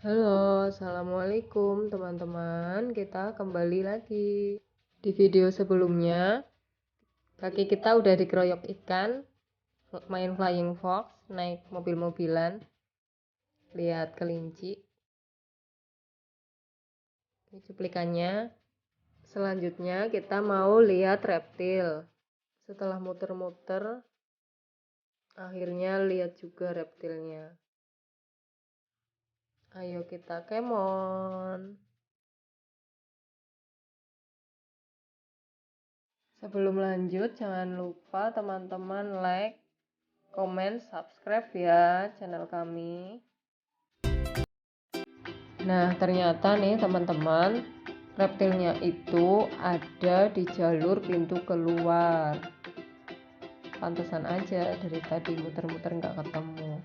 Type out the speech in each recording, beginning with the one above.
Halo, assalamualaikum teman-teman. Kita kembali lagi. Di video sebelumnya, kaki kita udah dikeroyok ikan, main flying fox, naik mobil-mobilan, lihat kelinci. Ini cuplikannya. Selanjutnya kita mau lihat reptil. Setelah muter-muter, akhirnya lihat juga reptilnya. Ayo kita kemon. Sebelum lanjut, jangan lupa teman-teman like, komen, subscribe ya channel kami. Nah, ternyata nih teman-teman, reptilnya itu ada di jalur pintu keluar. Pantesan aja dari tadi muter-muter nggak ketemu.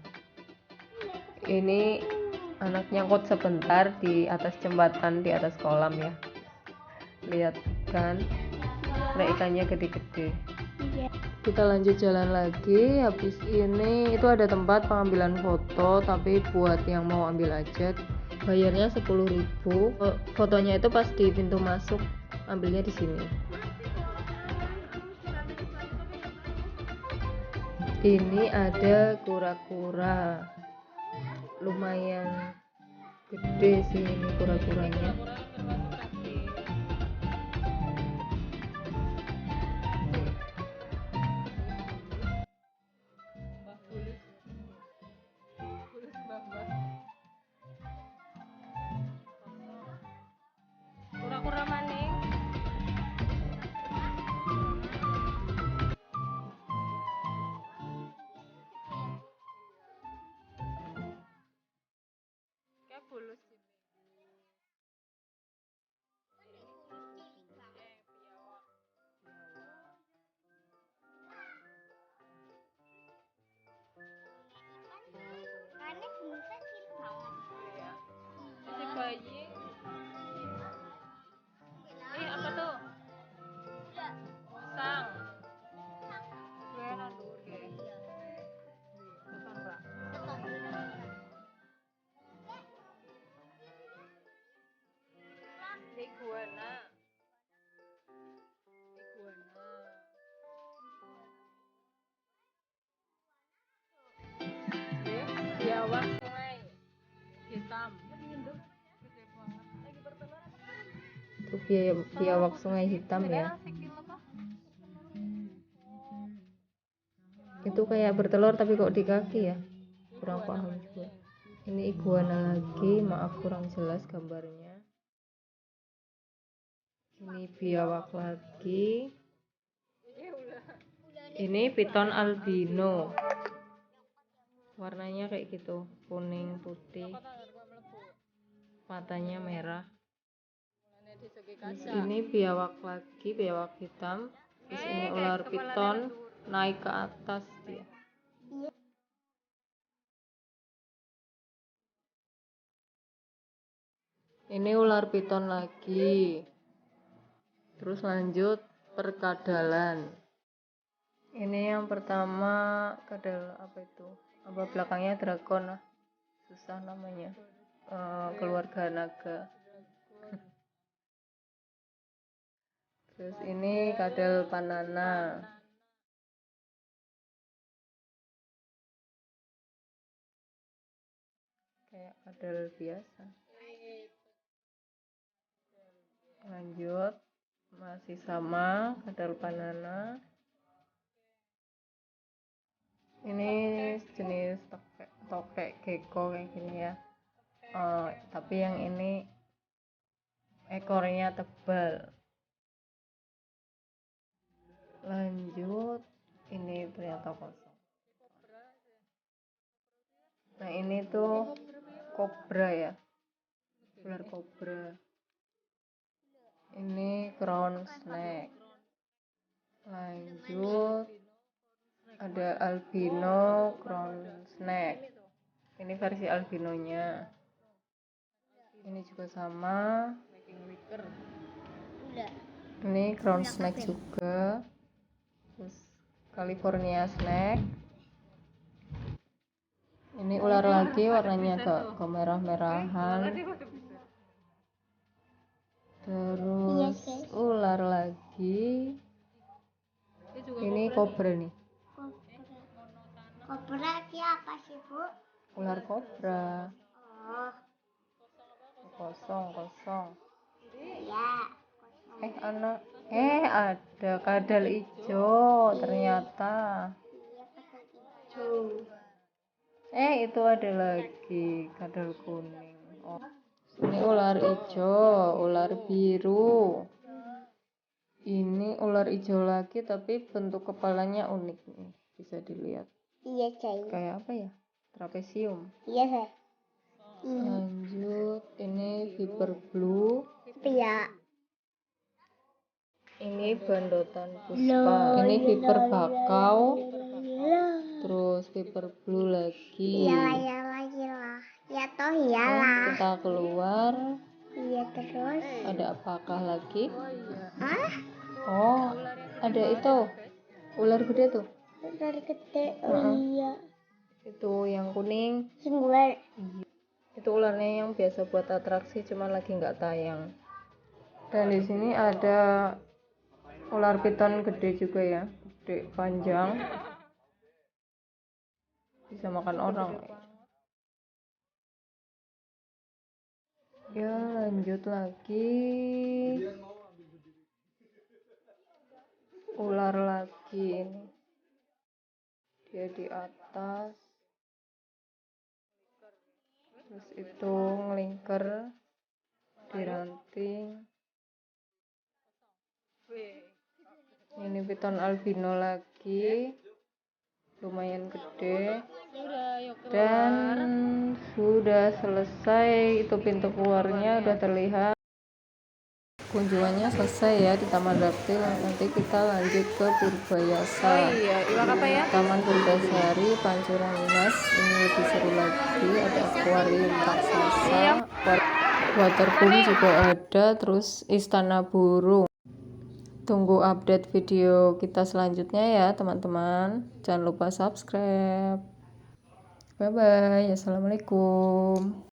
Ini anak nyangkut sebentar di atas jembatan, di atas kolam ya. Lihat kan, ikannya gede-gede. Kita lanjut jalan lagi. Habis ini itu ada tempat pengambilan foto, tapi buat yang mau ambil aja bayarnya 10.000. Fotonya itu pas di pintu masuk, ambilnya di sini. Ini ada kura-kura, lumayan gede sih ini kura-kuranya. Kura-kura maning. Kayak bulus sih. Masih bayi. Apa tuh? Musang. Gue nandur deh. Tetangga. Iguana. Biawak sungai hitam. Itu biawak sungai hitam ya. Itu kayak bertelur tapi kok di kaki ya, kurang paham juga. Ini iguana lagi, maaf kurang jelas gambarnya. Ini biawak lagi. Ini piton albino, warnanya kayak gitu, kuning putih, matanya merah. Terus ini biawak lagi, biawak hitam. Terus ini ular piton naik ke atas dia. Ini ular piton lagi. Terus lanjut perkadalan. Ini yang pertama kadal apa itu? Apa belakangnya dragon lah. Susah namanya. Keluarga naga. Terus ini kadal panana. Kayak kadal biasa. Lanjut, masih sama kadal panana. Ini jenis tokek gecko kayak gini ya. Tapi yang ini ekornya tebal. Lanjut, ini ternyata kosong. Nah ini tuh kobra ya, ular kobra. Ini crown snake. Lanjut, ada albino crown snake. Ini versi albinonya. Ini juga sama. Ini crown snake juga. Terus California snake. Ini ular lagi, warnanya agak kemerah-merahan. Terus ular lagi. Ini kobra nih. Kobra siapa sih, Bu? Ular kobra. Oh, Kosong. ya. Ada kadal hijau ternyata. Iya, pakai hijau. Itu ada lagi kadal kuning. Oh, ini ular hijau, ular biru. Ini ular hijau lagi tapi bentuk kepalanya unik nih, bisa dilihat. Iya, Cai. Kayak apa ya? Trapesium. Iya, Cai. Lanjut, ini viper blue. Iya. Ini bandotan puspa. Ini viper bakau. Terus viper blue lagi. Iyalah. Ya toh iyalah. Kita keluar. Iya, terus. Ada apakah lagi? Hah? Oh, ada itu. Ular gede tuh. Ular gede. Oh iya. Itu yang kuning. Singular. Itu ularnya yang biasa buat atraksi, cuma lagi nggak tayang. Dan di sini ada ular piton gede juga ya, gede panjang, bisa makan orang. Ya, lanjut lagi. Ular lagi ini. Dia di atas. Terus itu ngelingker di ranting. Ini piton albino lagi. Lumayan gede. Dan sudah selesai, itu pintu keluarnya udah terlihat. Kunjungannya selesai ya di Taman Reptil. Nanti kita lanjut ke Purbayasa. Iwak apa ya? Taman Purbasari Pancuran Mas, ini lebih seru lagi. Ada akuarium raksasa, waterboom juga ada, terus istana burung. Tunggu update video kita selanjutnya ya teman-teman. Jangan lupa subscribe. Bye bye. Assalamualaikum.